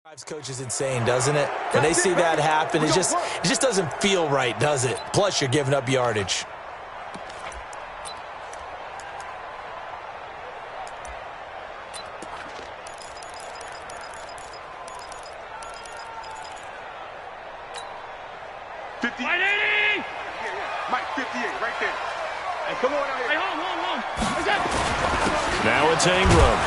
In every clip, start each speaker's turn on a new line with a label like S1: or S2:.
S1: Coach is insane, doesn't it? When they see that happen, it just doesn't feel right, does it? Plus, you're giving up yardage.
S2: Mike, 58, right there. Hey, come on out here. Hey, home.
S3: Now it's Ingram.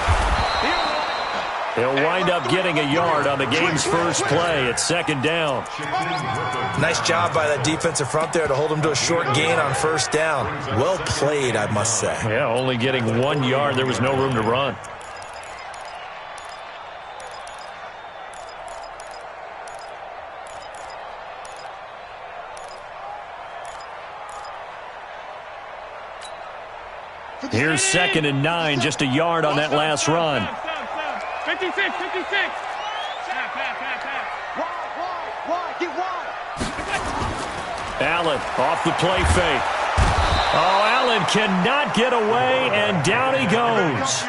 S3: He'll wind up getting a yard on the game's first play at second down.
S1: Nice job by that defensive front there to hold him to a short gain on first down. Well played, I must say.
S3: Yeah, only getting 1 yard. There was no room to run. Here's 2nd and 9, just a yard on that last run.
S2: 56. Wide, get wide.
S3: Allen off the play fake. Oh, Allen cannot get away, and down he goes.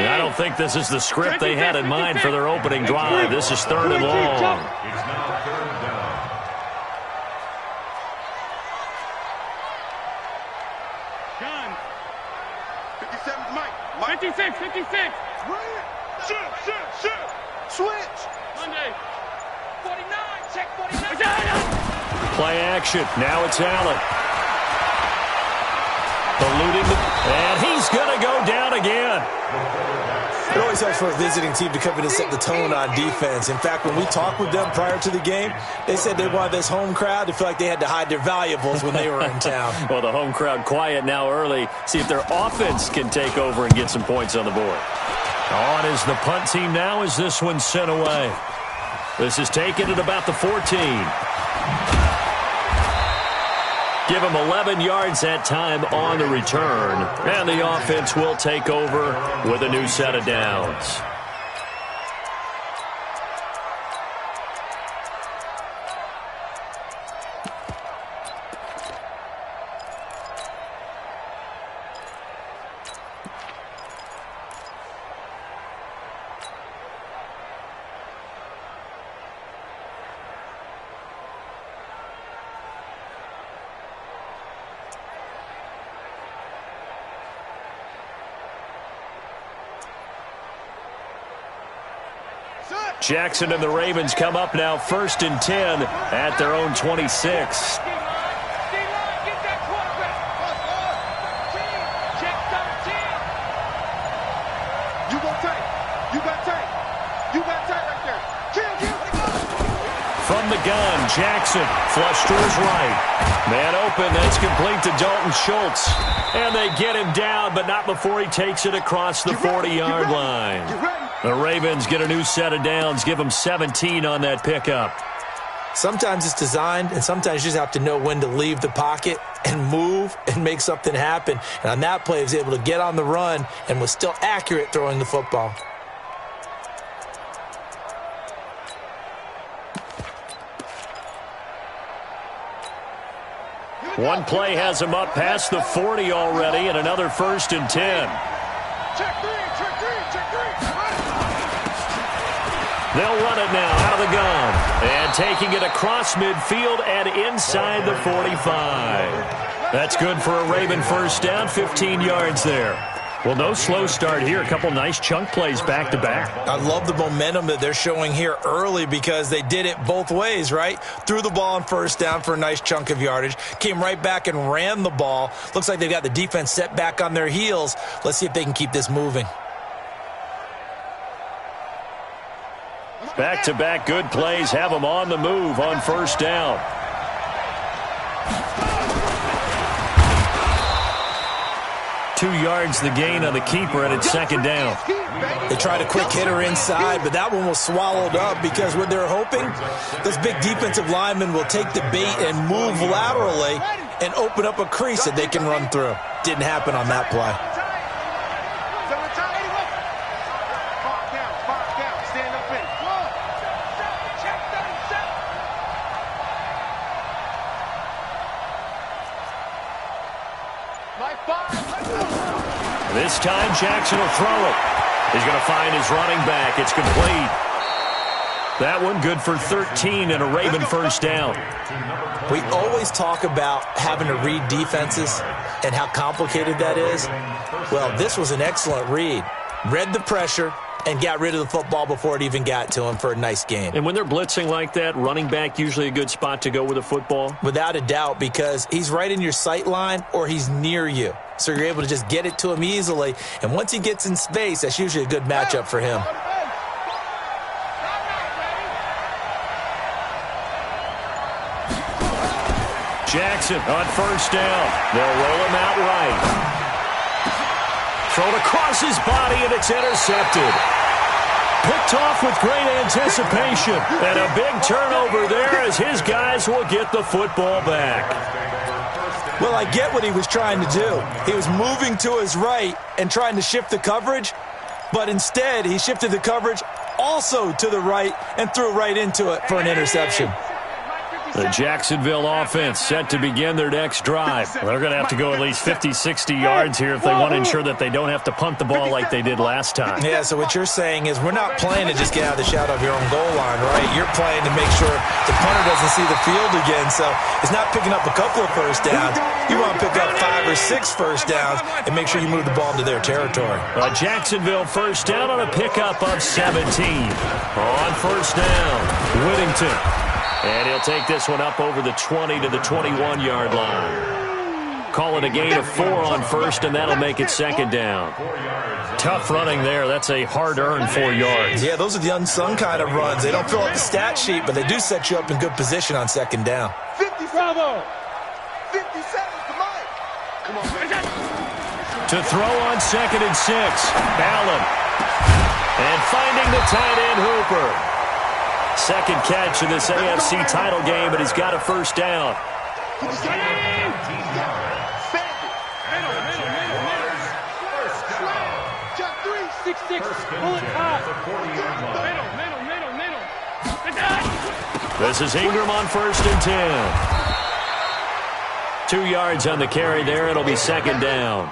S3: I don't think this is the script they had in mind for their opening drive. This is 3rd and long.
S2: Gun. 57's Mike. 56. Shoot. Switch. Monday. 49. Check 49.
S3: Play action. Now it's Allen. Eluding and he's going to go down again.
S1: It always helps for a visiting team to come in and set the tone on defense. In fact, when we talked with them prior to the game, they said they wanted this home crowd to feel like they had to hide their valuables when they were in town.
S3: Well, the home crowd quiet now early. See if their offense can take over and get some points on the board. On is the punt team now as this one's sent away. This is taken at about the 14. Give them 11 yards that time on the return. And the offense will take over with a new set of downs. Jackson and the Ravens come up now 1st and 10 at their own 26. From the gun, Jackson flush to his right. Man open, that's complete to Dalton Schultz. And they get him down, but not before he takes it across the 40-yard line. The Ravens get a new set of downs, give them 17 on that pickup.
S1: Sometimes it's designed, and sometimes you just have to know when to leave the pocket and move and make something happen. And on that play, he was able to get on the run and was still accurate throwing the football.
S3: One play has him up past the 40 already, and another 1st and 10.
S2: Check three.
S3: They'll run it now out of the gun. And taking it across midfield and inside the 45. That's good for a Raven first down, 15 yards there. Well, no slow start here. A couple nice chunk plays back-to-back.
S1: I love the momentum that they're showing here early because they did it both ways, right? Threw the ball on first down for a nice chunk of yardage. Came right back and ran the ball. Looks like they've got the defense set back on their heels. Let's see if they can keep this moving.
S3: Back-to-back good plays have them on the move on first down. Two yards the gain on the keeper, and it's second down.
S1: They tried a quick hitter inside, but that one was swallowed up because what they're hoping, those big defensive linemen will take the bait and move laterally and open up a crease that they can run through. Didn't happen on that play.
S3: This time Jackson will throw it. He's going to find his running back. It's complete. That one good for 13 and a Raven first down.
S1: We always talk about having to read defenses and how complicated that is. Well, this was an excellent read. Read the pressure and got rid of the football before it even got to him for a nice game.
S3: And when they're blitzing like that, running back usually a good spot to go with a football?
S1: Without a doubt, because he's right in your sight line or he's near you. So you're able to just get it to him easily. And once he gets in space, that's usually a good matchup for him.
S3: Jackson on first down. They'll roll him out right. Thrown across his body, and it's intercepted. Picked off with great anticipation. And a big turnover there as his guys will get the football back.
S1: Well, I get what he was trying to do. He was moving to his right and trying to shift the coverage, but instead he shifted the coverage also to the right and threw right into it for an interception.
S3: The Jacksonville offense set to begin their next drive. They're going to have to go at least 50, 60 yards here if they want to ensure that they don't have to punt the ball like they did last time.
S1: Yeah, so what you're saying is we're not playing to just get out of the shadow of your own goal line, right? You're playing to make sure the punter doesn't see the field again. So it's not picking up a couple of first downs. You want to pick up 5 or 6 first downs and make sure you move the ball into their territory.
S3: Jacksonville first down on a pickup of 17. On first down, Whittington. And he'll take this one up over the 20 to the 21-yard line. Call it a gain of 4 on first, and that'll make it second down. Tough running there. That's a hard-earned 4 yards.
S1: Yeah, those are the unsung kind of runs. They don't fill up the stat sheet, but they do set you up in good position on second down.
S2: 50, Bravo. 50 seconds to Mike. Come on, man.
S3: To throw on 2nd and 6. Allen. And finding the tight end, Hooper. Second catch in this AFC title game, but he's got a first down. This is Ingram on 1st and 10. 2 yards on the carry there. It'll be second down.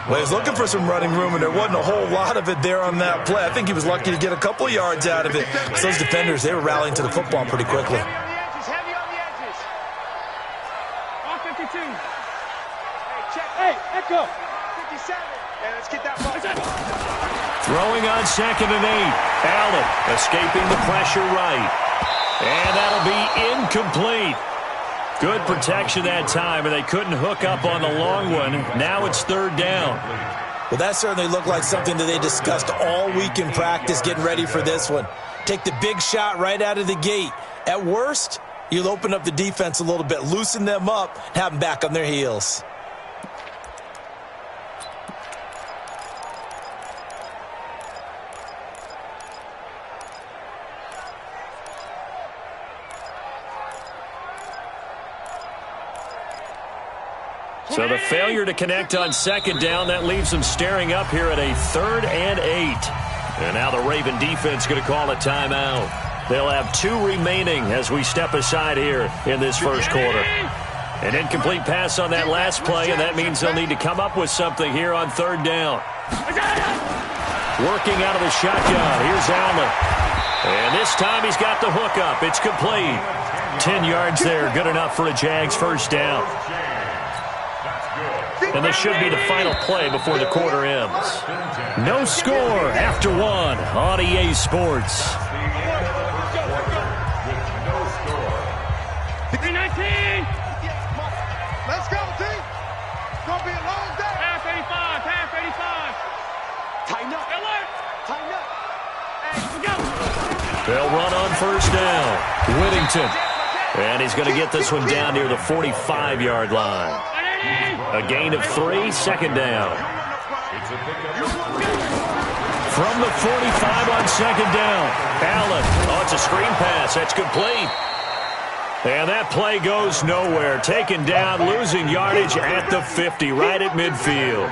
S1: Well, he was looking for some running room, and there wasn't a whole lot of it there on that play. I think he was lucky to get a couple yards out of it. Because those defenders, they were rallying to the football pretty quickly.
S2: Heavy on the edges. On 52. Hey, Echo. 57. Hey, let's get that ball.
S3: Throwing on 2nd and 8. Allen escaping the pressure right. And that'll be incomplete. Good protection that time, and they couldn't hook up on the long one. Now it's 3rd down.
S1: Well, that certainly looked like something that they discussed all week in practice, getting ready for this one. Take the big shot right out of the gate. At worst, you'll open up the defense a little bit, loosen them up, and have them back on their heels.
S3: So the failure to connect on 2nd down, that leaves them staring up here at a 3rd and 8. And now the Raven defense going to call a timeout. They'll have 2 remaining as we step aside here in this first quarter. An incomplete pass on that last play, and that means they'll need to come up with something here on 3rd down. Working out of the shotgun. Here's Allen. And this time he's got the hookup. It's complete. 10 yards there. Good enough for a Jags first down. And this should be the final play before the quarter ends. No score after 1 on EA Sports.
S2: 319. Let's go, team. It's going to be a long day. Pass 85. Pass 85. Tighten up. Alert. Tighten up. Hey, go.
S3: They'll run on first down. Whittington. And he's going to get this one down near the 45-yard line. A gain of 3, second down. From the 45 on second down. Allen. Oh, it's a screen pass. That's complete. And that play goes nowhere. Taken down, losing yardage at the 50, right at midfield.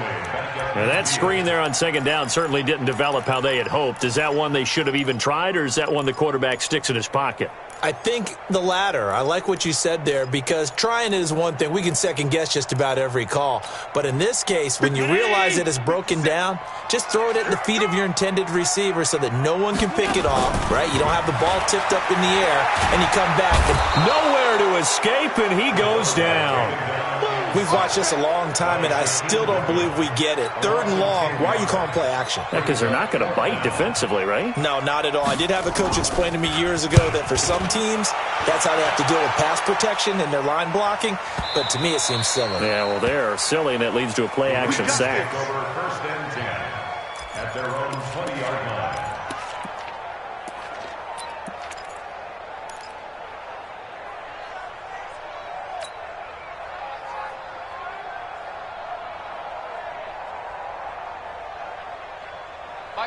S3: Now that screen there on second down certainly didn't develop how they had hoped. Is that one they should have even tried, or is that one the quarterback sticks in his pocket?
S1: I think the latter. I like what you said there because trying it is one thing. We can second guess just about every call. But in this case, when you realize it is broken down, just throw it at the feet of your intended receiver so that no one can pick it off, right? You don't have the ball tipped up in the air, and you come back. And
S3: nowhere to escape, and he goes down.
S1: We've watched this a long time, and I still don't believe we get it. 3rd and long, why are you calling play action?
S3: Because they're not going to bite defensively, right?
S1: No, not at all. I did have a coach explain to me years ago that for some teams, that's how they have to deal with pass protection and their line blocking, but to me it seems silly.
S3: Yeah, well, they're silly, and it leads to a play action sack.
S2: Over 1st and 10 at their own 20-yard line.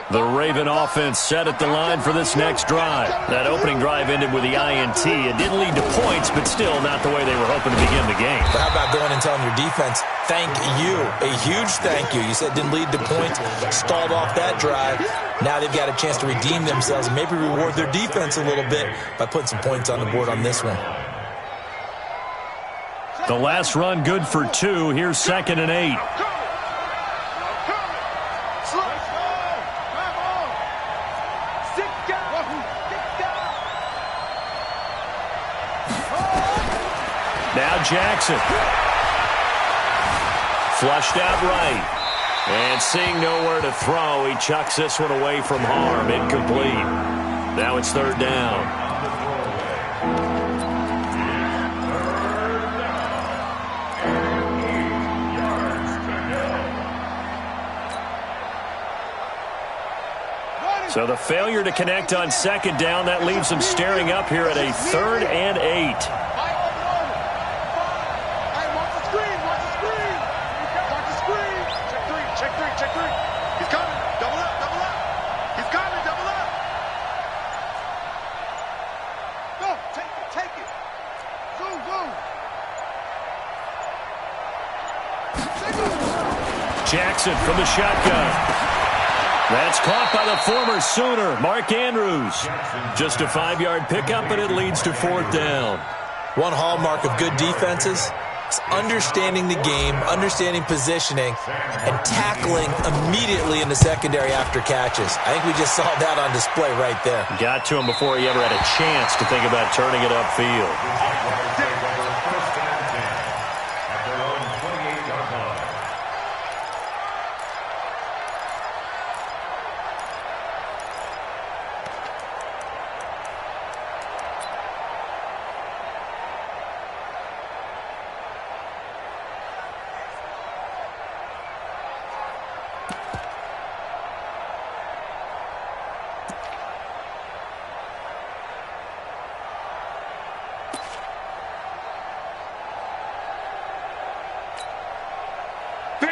S3: The Raven offense set at the line for this next drive. That opening drive ended with the INT. It didn't lead to points, but still not the way they were hoping to begin the game.
S1: But how about going and telling your defense, thank you, a huge thank you. You said didn't lead to points, stalled off that drive. Now they've got a chance to redeem themselves and maybe reward their defense a little bit by putting some points on the board on this one.
S3: The last run good for 2. Here's 2nd and 8. Now Jackson. Flushed out right. And seeing nowhere to throw, he chucks this one away from harm. Incomplete. Now it's 3rd down. So the failure to connect on 2nd down, that leaves them staring up here at a 3rd and 8. Jackson from the shotgun. That's caught by the former Sooner, Mark Andrews. Just a 5-yard pickup, and it leads to 4th down.
S1: One hallmark of good defenses is understanding the game, understanding positioning, and tackling immediately in the secondary after catches. I think we just saw that on display right there.
S3: Got to him before he ever had a chance to think about turning it upfield.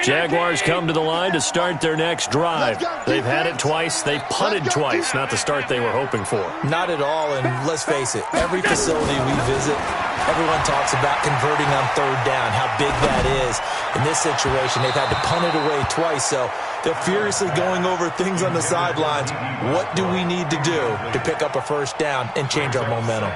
S3: Jaguars come to the line to start their next drive. They've had it twice. They've punted twice. Not the start they were hoping for.
S1: Not at all, and let's face it, every facility we visit, everyone talks about converting on 3rd down, how big that is. In this situation, they've had to punt it away twice, so they're furiously going over things on the sidelines. What do we need to do to pick up a 1st down and change our momentum?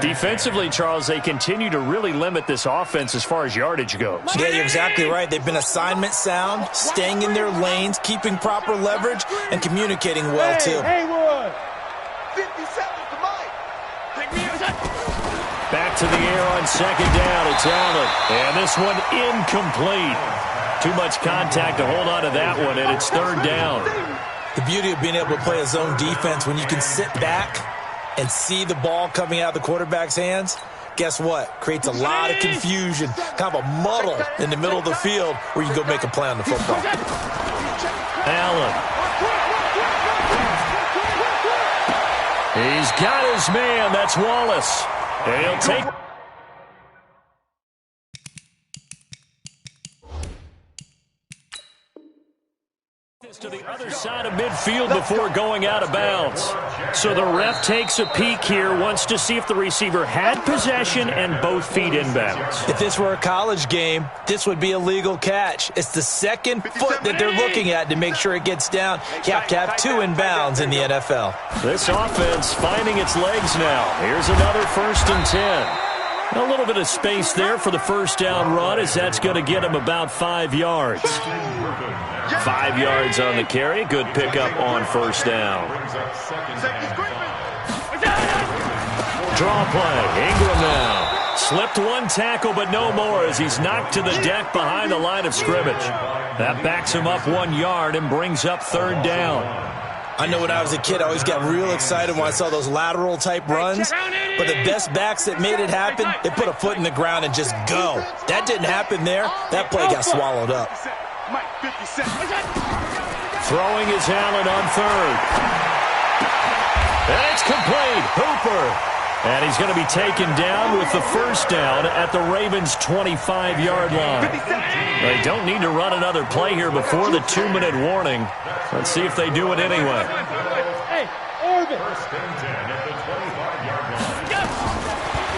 S3: Defensively, Charles, they continue to really limit this offense as far as yardage goes.
S1: Yeah, you're exactly right. They've been assignment sound, staying in their lanes, keeping proper leverage, and communicating well, too.
S3: Back to the air on 2nd down. It's Allen. And this one incomplete. Too much contact to hold on to that one, and it's 3rd down.
S1: The beauty of being able to play a zone defense when you can sit back and see the ball coming out of the quarterback's hands, guess what? Creates a lot of confusion, kind of a muddle in the middle of the field where you go make a play on the football.
S3: Allen. He's got his man. That's Wallace. And he'll take... to the other side of midfield before going out of bounds. So the ref takes a peek here, wants to see if the receiver had possession and both feet inbounds.
S1: If this were a college game, this would be a legal catch. It's the second foot that they're looking at to make sure it gets down. You have to have 2 inbounds in the NFL.
S3: This offense finding its legs now. Here's another 1st and 10. A little bit of space there for the first down run, as that's going to get him about 5 yards. 5 yards on the carry. Good pickup on 1st down. Draw play. Ingram now. Slipped 1 tackle, but no more as he's knocked to the deck behind the line of scrimmage. That backs him up 1 yard and brings up 3rd down.
S1: I know when I was a kid, I always got real excited when I saw those lateral-type runs. But the best backs that made it happen, they put a foot in the ground and just go. That didn't happen there. That play got swallowed up.
S3: Throwing is Allen on 3rd. And it's complete. Hooper. And he's going to be taken down with the 1st down at the Ravens' 25-yard line. They don't need to run another play here before the 2-minute warning. Let's see if they do it anyway.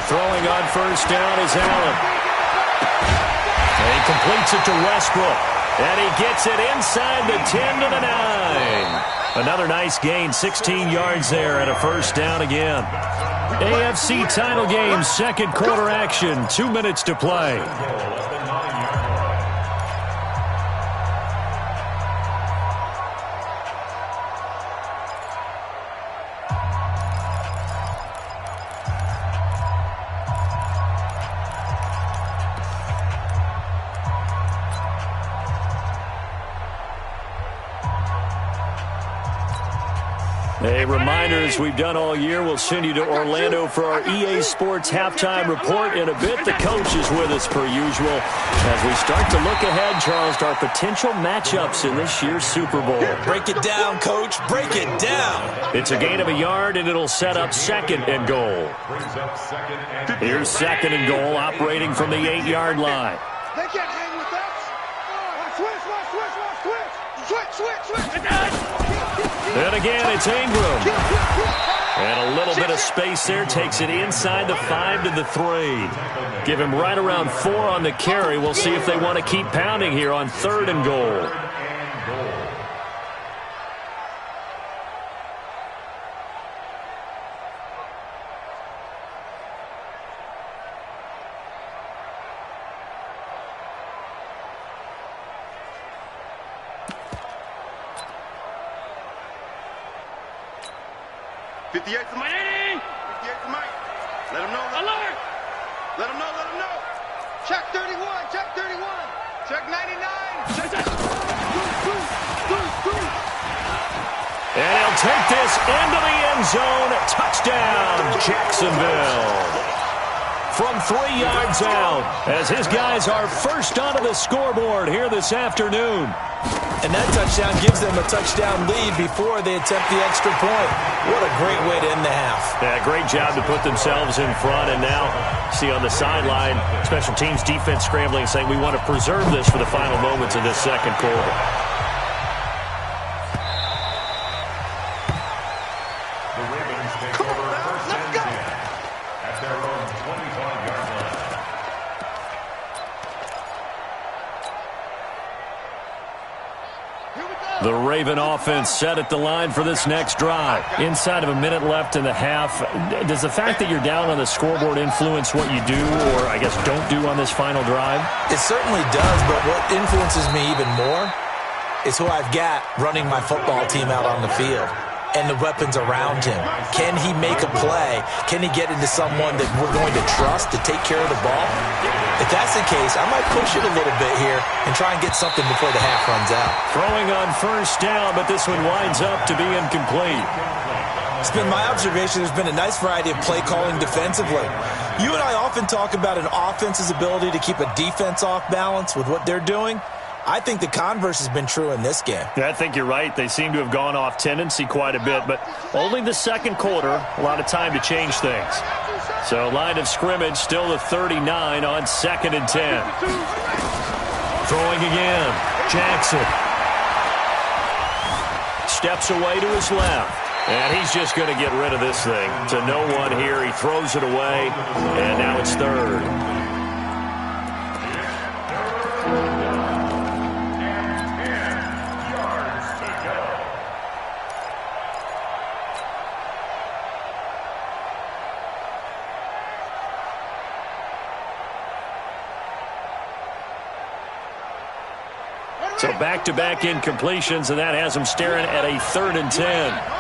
S3: Throwing on 1st down is Allen. And he completes it to Westbrook. And he gets it inside the 10 to the 9. Another nice gain, 16 yards there and a 1st down again. AFC title game, 2nd quarter action, 2 minutes to play. A reminder, as we've done all year, we'll send you to Orlando for our EA Sports halftime report in a bit. The coach is with us per usual as we start to look ahead, Charles, to our potential matchups in this year's Super Bowl.
S1: Break it down, Coach. Break it down.
S3: It's a gain of a yard, and it'll set up 2nd and goal. Here's 2nd and goal, operating from the 8-yard line.
S2: They can't hang with us. Switch.
S3: And again, it's Ingram. And a little bit of space there takes it inside the 5 to the 3. Give him right around 4 on the carry. We'll see if they want to keep pounding here on 3rd and goal.
S2: Check 31. Check 99.
S3: And he'll take this into the end zone. Touchdown, Jacksonville. From 3 yards out, as his guys are first onto the scoreboard here this afternoon.
S1: And that touchdown gives them a touchdown lead before they attempt the extra point. What a great way to end the half.
S3: Yeah, great job to put themselves in front. And now, see on the sideline, special teams defense scrambling, saying we want to preserve this for the final moments of this 2nd quarter.
S2: The Ravens take over first and 10 at their own 25-yard line.
S3: The Raven offense set at the line for this next drive. Inside of a minute left in the half, does the fact that you're down on the scoreboard influence what you do, or I guess don't do on this final drive?
S1: It certainly does, but what influences me even more is who I've got running my football team out on the field and the weapons around him. Can he make a play? Can he get into someone that we're going to trust to take care of the ball? If that's the case, I might push it a little bit here and try and get something before the half runs out.
S3: Throwing on 1st down, but this one winds up to be incomplete.
S1: It's been my observation there's been a nice variety of play calling defensively. You and I often talk about an offense's ability to keep a defense off balance with what they're doing. I think the converse has been true in this game.
S3: Yeah, I think you're right. They seem to have gone off tendency quite a bit, but only the 2nd quarter, a lot of time to change things. So line of scrimmage still the 39 on 2nd and 10. Throwing again, Jackson. steps away to his left. And he's just going to get rid of this thing. To no one here. He throws it away, and now it's third. So back-to-back incompletions, and that has him staring at a 3rd and 10.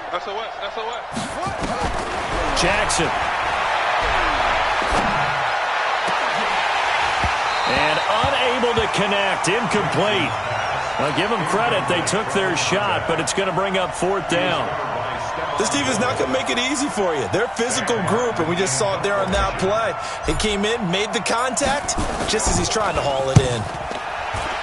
S2: SOS.
S3: Jackson. And unable to connect. Incomplete. I'll give them credit. They took their shot, but it's going to bring up 4th down.
S1: This team is not going to make it easy for you. They're a physical group, and we just saw it there on that play. He came in, made the contact, just as he's trying to haul it in.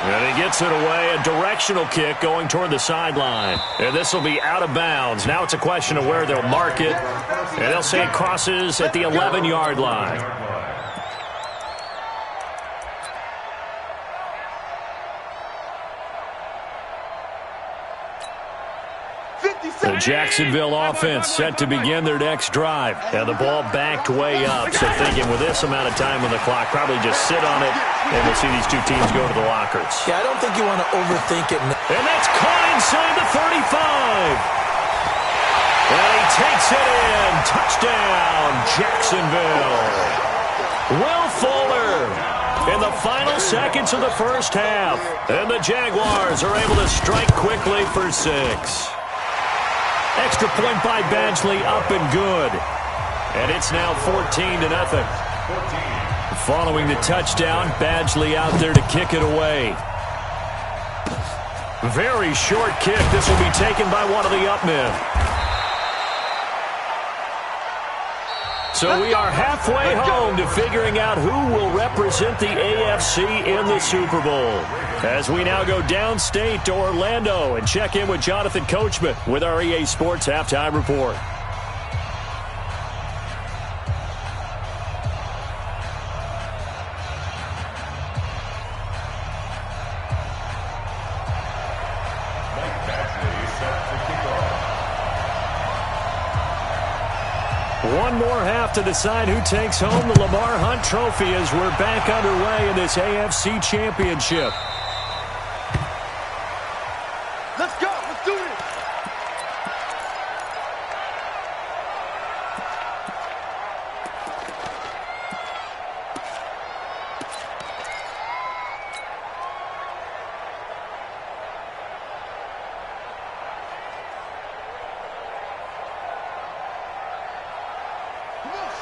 S3: And he gets it away. A directional kick going toward the sideline. And this will be out of bounds. Now it's a question of where they'll mark it. And they'll say it crosses at the 11-yard line. The Jacksonville offense set to begin their next drive. And the ball backed way up. So thinking with this amount of time on the clock, probably just sit on it, and we'll see these two teams go to the lockers.
S1: Yeah, I don't think you want to overthink it.
S3: And that's caught inside the 35. And he takes it in. Touchdown, Jacksonville. Will Fuller in the final seconds of the first half. And the Jaguars are able to strike quickly for 6. Extra point by Badgley, up and good. And it's now 14-0. Following the touchdown, Badgley out there to kick it away. Very short kick. This will be taken by one of the up men. So we are halfway home to figuring out who will represent the AFC in the Super Bowl. As we now go downstate to Orlando and check in with Jonathan Coachman with our EA Sports Halftime Report. One more half to decide who takes home the Lamar Hunt Trophy as we're back underway in this AFC Championship.
S2: Let's go. Let's do this.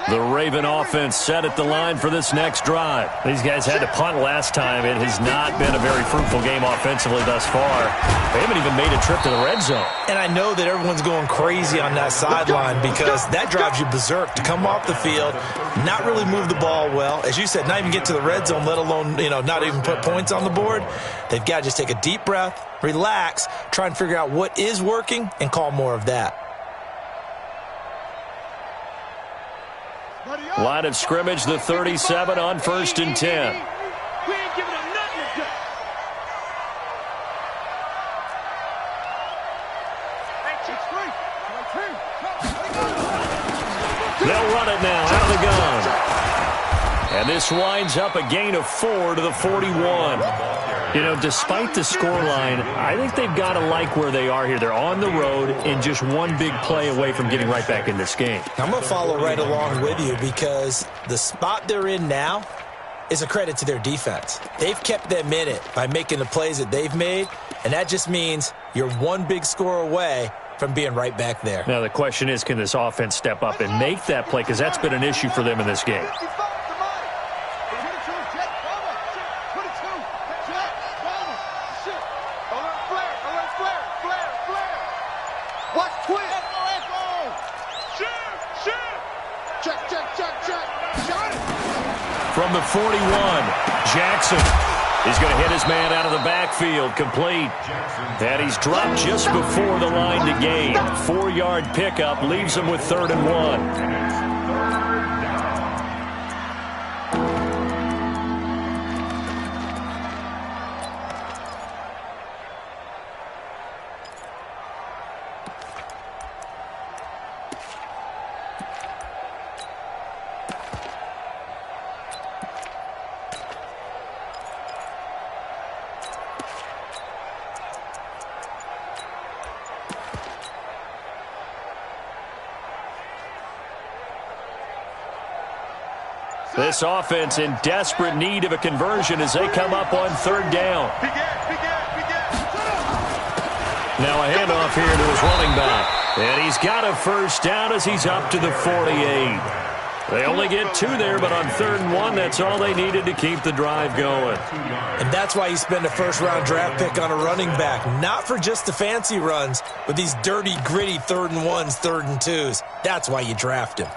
S3: The Raven offense set at the line for this next drive. These guys had to punt last time. It has not been a very fruitful game offensively thus far. They haven't even made a trip to the red zone.
S1: And I know that everyone's going crazy on that sideline because that drives you berserk to come off the field, not really move the ball well. As you said, not even get to the red zone, let alone, not even put points on the board. They've got to just take a deep breath, relax, try and figure out what is working, and call more of that.
S3: Line of scrimmage, the 37 on 1st and 10.
S2: We ain't giving them nothing to do.
S3: They'll run it now out of the gun. And this winds up a gain of 4 to the 41. Despite the scoreline, I think they've got to like where they are here. They're on the road and just one big play away from getting right back in this game.
S1: I'm going to follow right along with you because the spot they're in now is a credit to their defense. They've kept them in it by making the plays that they've made, and that just means you're one big score away from being right back there.
S3: Now the question is, can this offense step up and make that play? Because that's been an issue for them in this game. From the 41, Jackson. He's going to hit his man out of the backfield, complete. And he's dropped just before the line to gain. 4-yard pickup leaves him with 3rd and 1. This offense in desperate need of a conversion as they come up on 3rd down. Now a handoff here to his running back. And he's got a 1st down as he's up to the 48. They only get 2 there, but on 3rd and 1, that's all they needed to keep the drive going.
S1: And that's why you spend a 1st-round draft pick on a running back. Not for just the fancy runs, but these dirty, gritty 3rd and 1s, 3rd and 2s. That's why you draft him.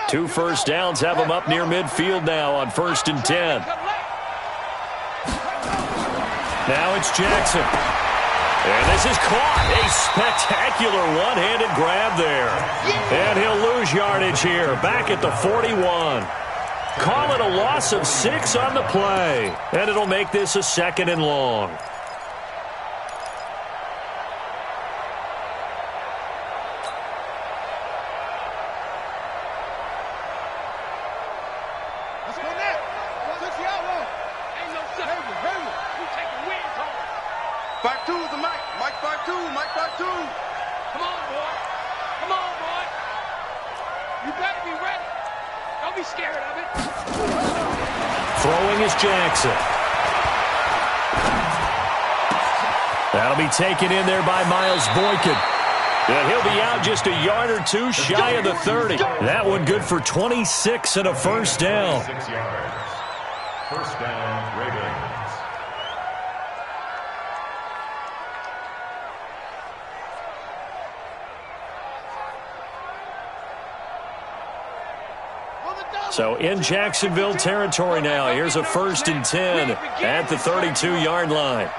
S3: Two 1st downs have him up near midfield now on 1st and 10. Now it's Jackson. And this is caught. A spectacular one-handed grab there. And he'll lose yardage here. Back at the 41. Call it a loss of 6 on the play. And it'll make this a 2nd and long. Throwing is Jackson. That'll be taken in there by Miles Boykin. And he'll be out just a yard or 2 shy of the 30. That one good for 26 and a 1st down.
S4: 6 yards. 1st down, Ravens.
S3: So in Jacksonville territory now. Here's a 1st and 10 at the 32-yard line.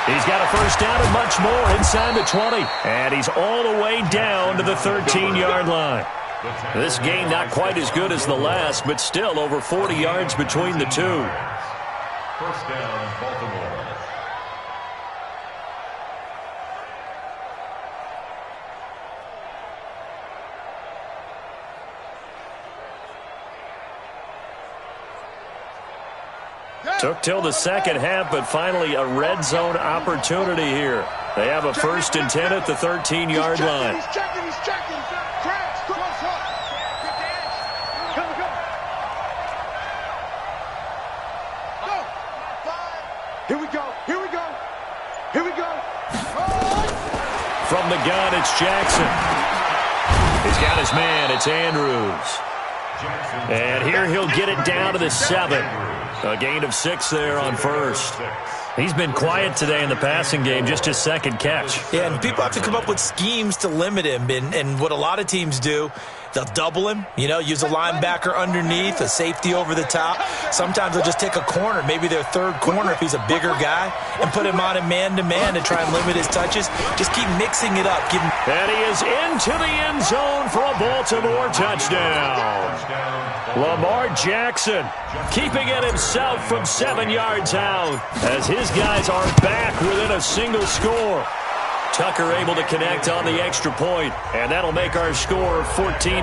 S3: He's got a 1st down and much more inside the 20. And he's all the way down to the 13-yard line. This game not quite as good as the last, but still over 40 yards between the two.
S4: 1st down, Baltimore.
S3: Took till the 2nd half, but finally a red zone opportunity here. They have a 1st and 10 at the 13-yard line.
S2: He's checking. Crash, cross up. Go. Here we go.
S3: From the gun, it's Jackson. He's got his man. It's Andrews. And here he'll get it down to the 7. A gain of 6 there on 1st. He's been quiet today in the passing game, just his 2nd catch.
S1: Yeah, and people have to come up with schemes to limit him. And what a lot of teams do, they'll double him, use a linebacker underneath, a safety over the top. Sometimes they'll just take a corner, maybe their 3rd corner if he's a bigger guy, and put him on a man-to-man to try and limit his touches. Just keep mixing it up.
S3: And he is into the end zone for a Baltimore touchdown. Lamar Jackson keeping it himself from 7 yards out as his guys are back within a single score. Tucker able to connect on the extra point, and that'll make our score 14-7.
S4: 14.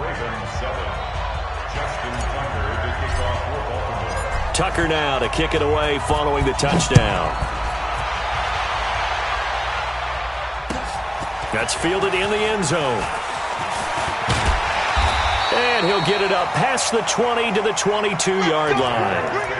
S4: Ravens 7. Justin Tucker to kick off for Baltimore.
S3: Tucker now to kick it away following the touchdown. That's fielded in the end zone. And he'll get it up past the 20 to the 22-yard line.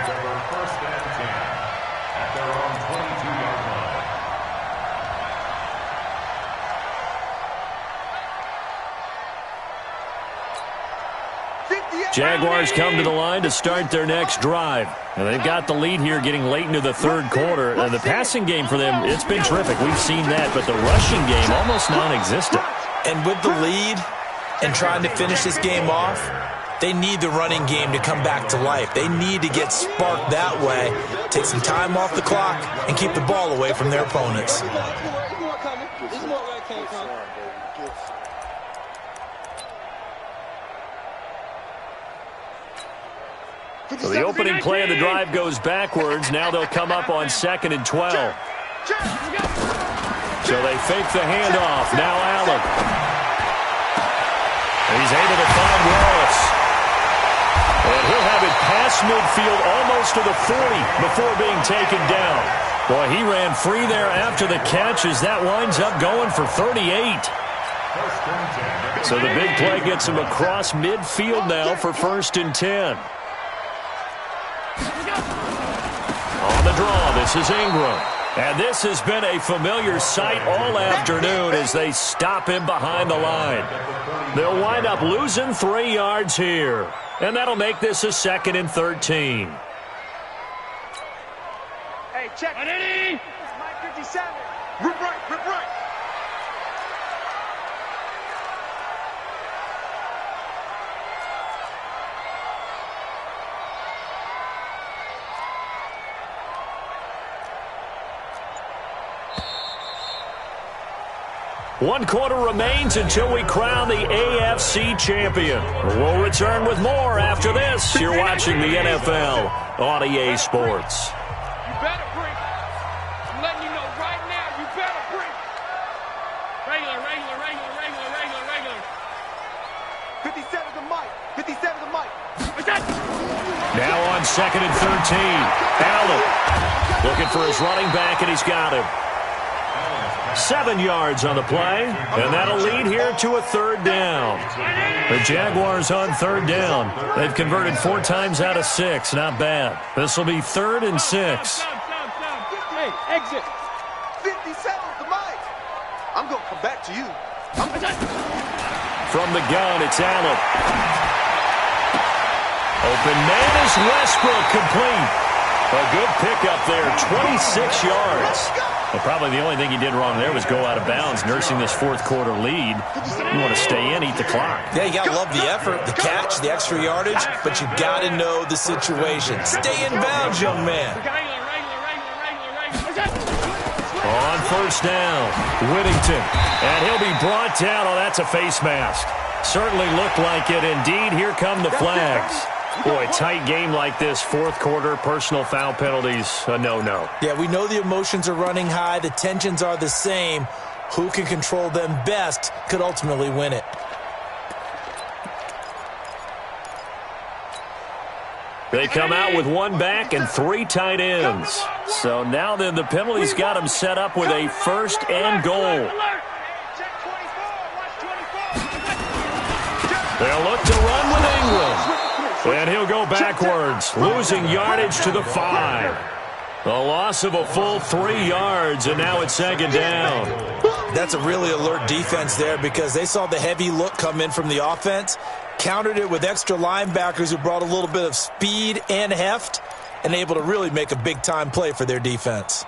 S3: Jaguars come to the line to start their next drive. And they've got the lead here getting late into the third quarter. The passing game for them, it's been terrific. We've seen that, but the rushing game almost non-existent.
S1: And with the lead and trying to finish this game off, they need the running game to come back to life. They need to get sparked that way, take some time off the clock, and keep the ball away from their opponents.
S3: So the opening play of the drive goes backwards. Now they'll come up on 2nd and 12. So they fake the handoff. Now Allen. He's able to find Wallace. And he'll have it past midfield almost to the 40 before being taken down. Boy, he ran free there after the catch as that winds up going for 38. So the big play gets him across midfield now for 1st and 10. On the draw, this is Ingram. And this has been a familiar sight all afternoon as they stop him behind the line. They'll wind up losing 3 yards here. And that'll make this a 2nd and 13.
S2: Hey, check. It's Mike 57. Rip right, rip right.
S3: One quarter remains until we crown the AFC champion. We'll return with more after this. You're watching the NFL on EA Sports.
S2: You better break. I'm letting you know right now, you better break. Regular. 57 to Mike. 57 to Mike.
S3: Now on 2nd and 13. Allen looking for his running back, and he's got him. 7 yards on the play, and that'll lead here to a 3rd down. The Jaguars on 3rd down. They've converted 4 times out of 6. Not bad. This will be 3rd and 6.
S2: Hey, exit. 57 to Mike. I'm going to come back to you.
S3: From the gun, it's Allen. Open man is Westbrook, complete. A good pickup there, 26 yards. Well, probably the only thing he did wrong there was go out of bounds, nursing this 4th quarter lead. You want to stay in, eat the clock.
S1: Yeah, you got to love the effort, the catch, the extra yardage, but you got to know the situation. Stay in bounds, young man.
S3: On 1st down, Whittington. And he'll be brought down. Oh, that's a face mask. Certainly looked like it. Indeed, here come the flags. Boy, tight game like this, 4th quarter, personal foul penalties, a no-no.
S1: Yeah, we know the emotions are running high. The tensions are the same. Who can control them best could ultimately win it.
S3: They come out with 1 back and 3 tight ends. So now then the penalties got them set up with a 1st and goal. They'll look to run with Ingram. And he'll go backwards, losing yardage to the 5. A loss of a full 3 yards, and now it's 2nd down.
S1: That's a really alert defense there because they saw the heavy look come in from the offense, countered it with extra linebackers who brought a little bit of speed and heft, and able to really make a big-time play for their defense.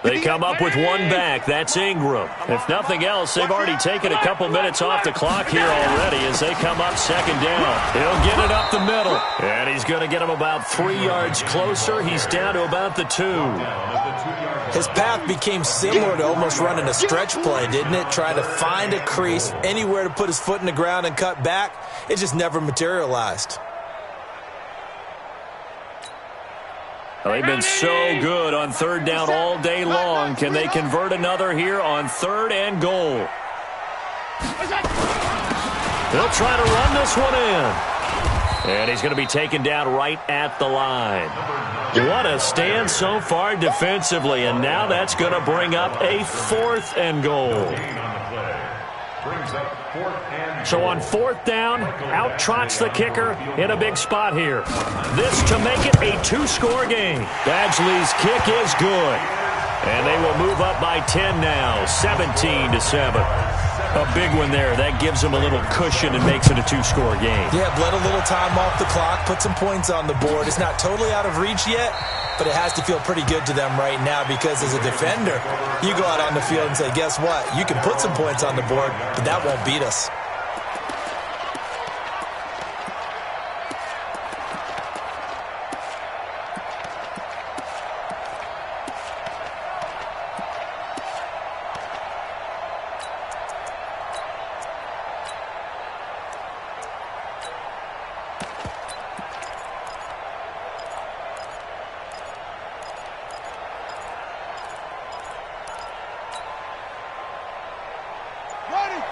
S3: They come up with 1 back. That's Ingram. If nothing else, they've already taken a couple minutes off the clock here already as they come up 2nd down. He'll get it up the middle. And he's going to get him about 3 yards closer. He's down to about the 2.
S1: His path became similar to almost running a stretch play, didn't it? Trying to find a crease, anywhere to put his foot in the ground and cut back. It just never materialized.
S3: They've been so good on 3rd down all day long. Can they convert another here on 3rd and goal? They'll try to run this one in. And he's going to be taken down right at the line. What a stand so far defensively. And now that's going to bring up a 4th and goal. So on 4th down, out trots the kicker in a big spot here. This to make it a 2-score game. Badgley's kick is good. And they will move up by 10 now, 17-7. A big one there. That gives them a little cushion and makes it a 2-score game.
S1: Yeah, bled a little time off the clock, put some points on the board. It's not totally out of reach yet, but it has to feel pretty good to them right now because as a defender, you go out on the field and say, guess what? You can put some points on the board, but that won't beat us.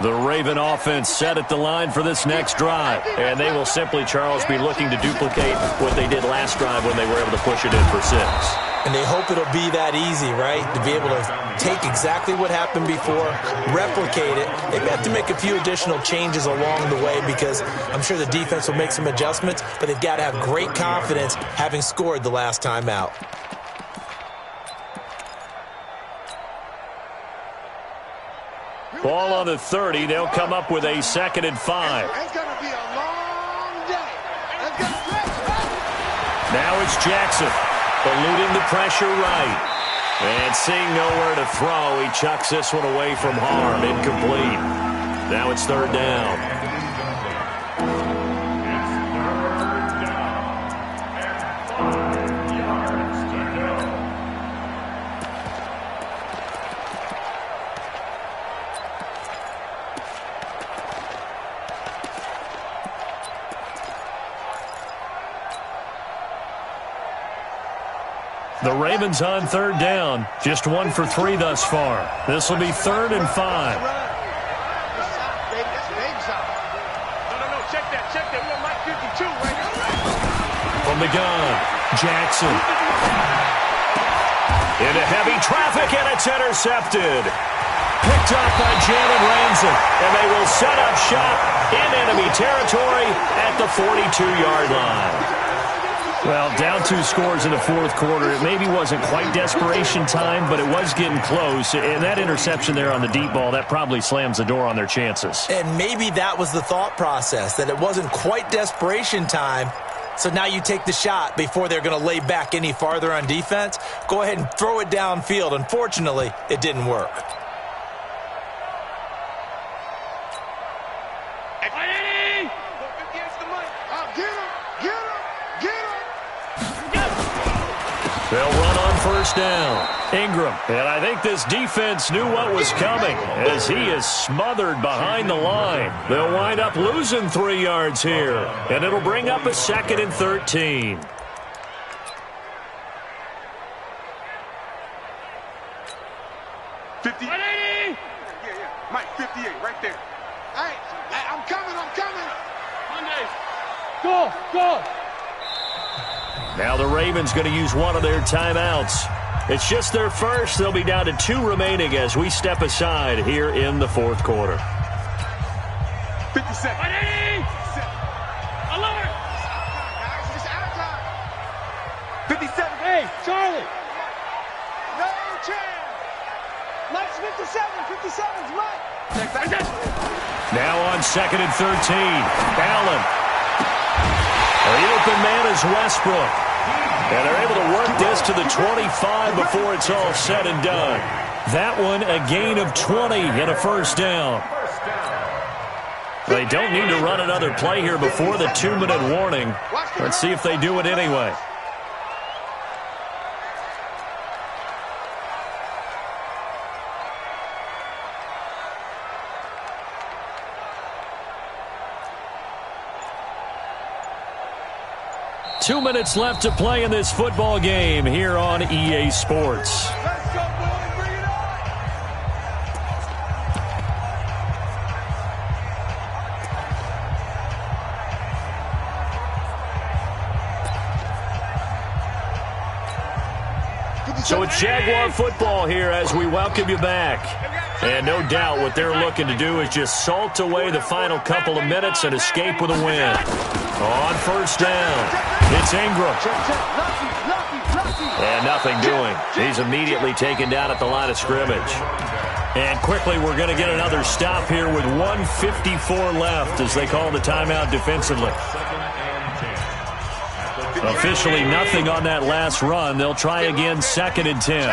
S3: The Raven offense set at the line for this next drive. And they will simply, Charles, be looking to duplicate what they did last drive when they were able to push it in for 6.
S1: And they hope it'll be that easy, right? To be able to take exactly what happened before, replicate it. They have to make a few additional changes along the way because I'm sure the defense will make some adjustments, but they've got to have great confidence having scored the last time out.
S3: Ball on the 30. They'll come up with a 2nd and 5.
S2: It's going to be a long day.
S3: Now it's Jackson, eluding the pressure right. And seeing nowhere to throw, he chucks this one away from harm. Incomplete. Now it's 3rd down. The Ravens on 3rd down. Just 1 for 3 thus far. This will be 3rd and 5.
S2: No, check that. We're on Mike 52 right here.
S3: From the gun, Jackson. Into heavy traffic, and it's intercepted. Picked up by Jalen Ramsey, and they will set up shop in enemy territory at the 42-yard line. Well, down 2 scores in the 4th quarter. It maybe wasn't quite desperation time, but it was getting close. And that interception there on the deep ball, that probably slams the door on their chances.
S1: And maybe that was the thought process, that it wasn't quite desperation time. So now you take the shot before they're going to lay back any farther on defense. Go ahead and throw it downfield. Unfortunately, it didn't work.
S3: They'll run on 1st down. Ingram. And I think this defense knew what was coming as he is smothered behind the line. They'll wind up losing 3 yards here. And it'll bring up a 2nd and 13.
S2: Mike, 58, right there. Hey, I'm coming. Monday. Go.
S3: Now the Ravens going to use one of their timeouts. It's just their first. They'll be down to 2 remaining as we step aside here in the 4th quarter.
S2: 50 seconds. Alert! It's out of time. 57. Hey, Charlie. No chance. Mike's 57. 57's Mike.
S3: Now on 2nd and 13. Allen. The open man is Westbrook. And they're able to work this to the 25 before it's all said and done. That one a gain of 20 and a 1st down. They don't need to run another play here before the 2-minute warning. Let's see if they do it anyway. Two minutes left to play in this football game here on EA Sports.
S2: Let's go, boys. Bring it on.
S3: So it's Jaguar football here as we welcome you back. And no doubt what they're looking to do is just salt away the final couple of minutes and escape with a win. On 1st down, it's Ingram. And nothing doing. He's immediately taken down at the line of scrimmage. And quickly, we're going to get another stop here with 1:54 left as they call the timeout defensively. Officially nothing on that last run. They'll try again, 2nd and 10.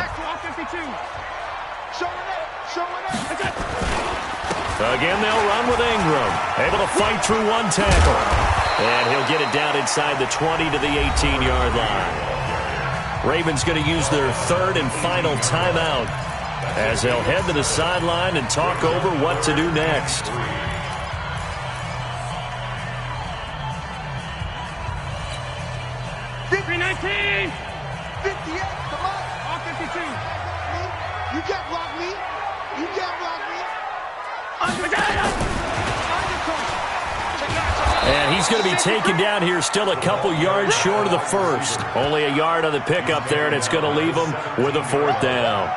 S3: Again, they'll run with Ingram. Able to fight through one tackle. And he'll get it down inside the 20 to the 18-yard line. Ravens going to use their 3rd and final timeout as they'll head to the sideline and talk over what to do next.
S2: $3.19. 58, come on. All 52. You can't block me. You can't block me.
S3: And he's going to be taken down here, still a couple yards short of the first. Only a yard on the pickup there, and it's going to leave him with a 4th down.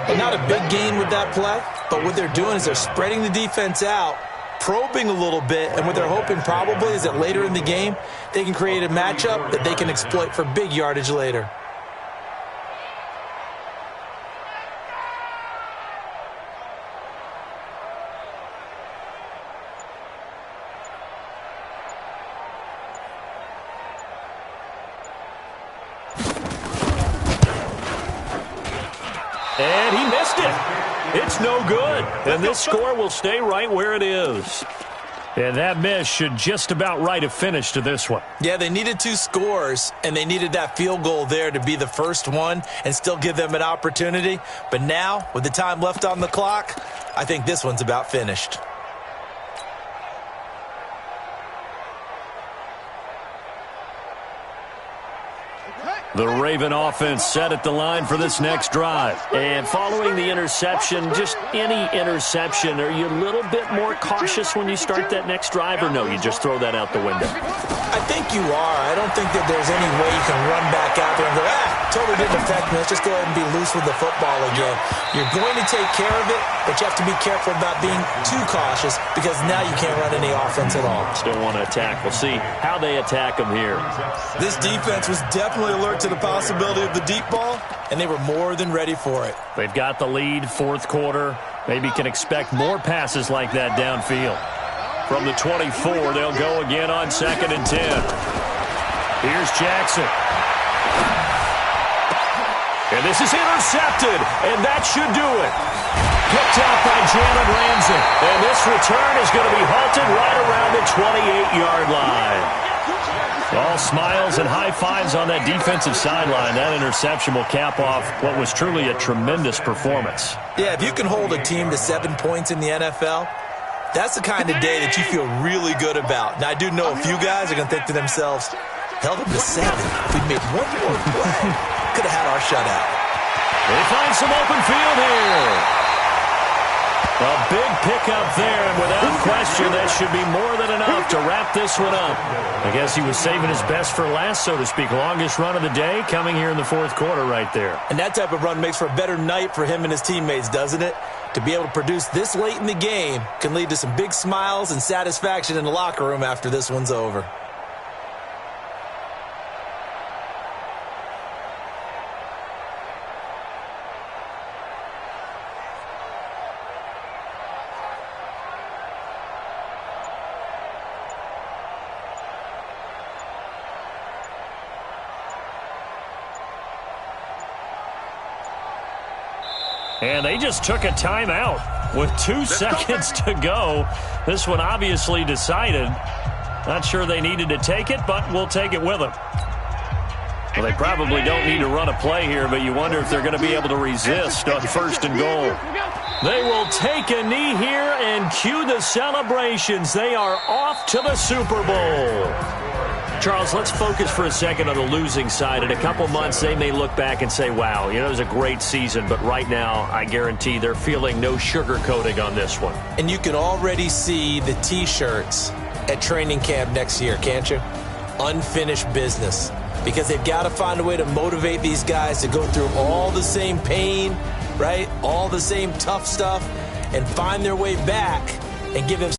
S1: And not a big gain with that play, but what they're doing is they're spreading the defense out, probing a little bit, and what they're hoping probably is that later in the game, they can create a matchup that they can exploit for big yardage later.
S3: And he missed it. It's no good. And this score will stay right where it is. And that miss should just about right a finish to this one.
S1: Yeah, they needed 2 scores, and they needed that field goal there to be the first one and still give them an opportunity. But now, with the time left on the clock, I think this one's about finished.
S3: The Raven offense set at the line for this next drive. And following the interception, just any interception, are you a little bit more cautious when you start that next drive, or no, you just throw that out the window?
S1: I think you are. I don't think that there's any way you can run back out there and go, totally didn't affect me. Let's just go ahead and be loose with the football again. You're going to take care of it, but you have to be careful about being too cautious because now you can't run any offense at all.
S3: Still want to attack. We'll see how they attack them here.
S1: This defense was definitely alert to the possibility of the deep ball, and they were more than ready for it.
S3: They've got the lead, 4th quarter. Maybe can expect more passes like that downfield. From the 24, they'll go again on 2nd and 10. Here's Jackson. And this is intercepted, and that should do it. Picked out by Jalen Ramsey. And this return is going to be halted right around the 28-yard line. All smiles and high fives on that defensive sideline. That interception will cap off what was truly a tremendous performance.
S1: Yeah, if you can hold a team to 7 points in the NFL, that's the kind of day that you feel really good about. Now, I do know a few guys are going to think to themselves, held them to 7. If we'd made one more play, could have had our shutout.
S3: They find some open field here. A big pickup there, and without question, that should be more than enough to wrap this one up. I guess he was saving his best for last, so to speak. Longest run of the day coming here in the 4th quarter right there.
S1: And that type of run makes for a better night for him and his teammates, doesn't it? To be able to produce this late in the game can lead to some big smiles and satisfaction in the locker room after this one's over.
S3: And they just took a timeout with 2 seconds to go. This one obviously decided. Not sure they needed to take it, but we'll take it with them. Well, they probably don't need to run a play here, but you wonder if they're going to be able to resist on 1st and goal. They will take a knee here and cue the celebrations. They are off to the Super Bowl. Charles, let's focus for a second on the losing side. In a couple months, they may look back and say, wow, it was a great season. But right now, I guarantee they're feeling no sugarcoating on this one.
S1: And you can already see the T-shirts at training camp next year, can't you? Unfinished business. Because they've got to find a way to motivate these guys to go through all the same pain, right? All the same tough stuff, and find their way back and give them